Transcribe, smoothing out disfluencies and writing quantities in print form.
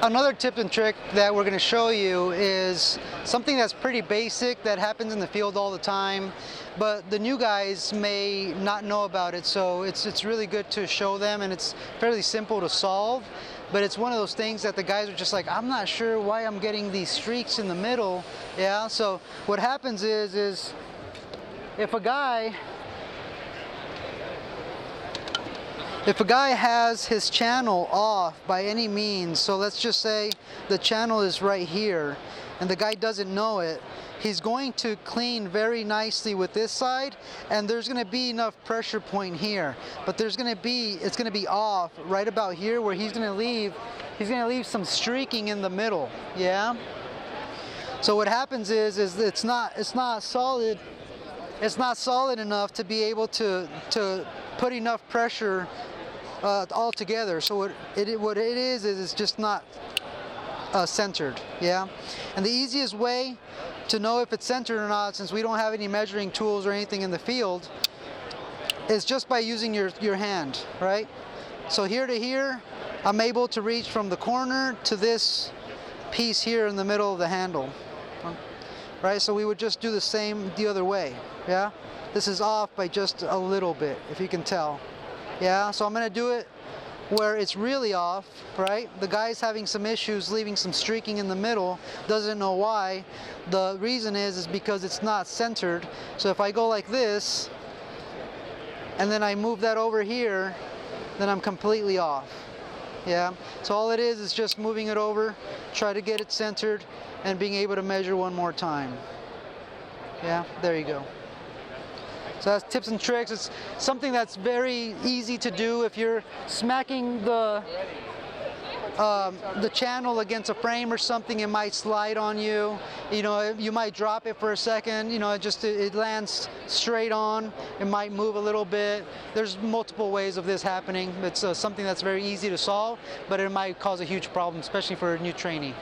Another tip and trick that we're going to show you is something that's pretty basic that happens in the field all the time, but the new guys may not know about it, so it's really good to show them, and it's fairly simple to solve. But it's one of those things that the guys are just like, I'm not sure why I'm getting these streaks in the middle. Yeah, so what happens is if a guy has his channel off by any means, so let's just say the channel is right here and the guy doesn't know it, he's going to clean very nicely with this side, and there's going to be enough pressure point here, but it's going to be off right about here where he's going to leave some streaking in the middle. Yeah, so what happens is it's not solid enough to be able to put enough pressure all together. So what it is it's just not centered. Yeah, and the easiest way to know if it's centered or not, since we don't have any measuring tools or anything in the field, is just by using your hand, right? So here to here, I'm able to reach from the corner to this piece here in the middle of the handle, right? So we would just do the same the other way. Yeah, this is off by just a little bit, if you can tell. Yeah, so I'm going to do it where it's really off, right? The guy's having some issues leaving some streaking in the middle, doesn't know why. The reason is because it's not centered. So if I go like this and then I move that over here, then I'm completely off. Yeah, so all it is just moving it over, try to get it centered, and being able to measure one more time. Yeah, there you go. So that's tips and tricks. It's something that's very easy to do. If you're smacking the channel against a frame or something, it might slide on you. You know, you might drop it for a second. You know, it lands straight on. It might move a little bit. There's multiple ways of this happening. It's something that's very easy to solve, but it might cause a huge problem, especially for a new trainee.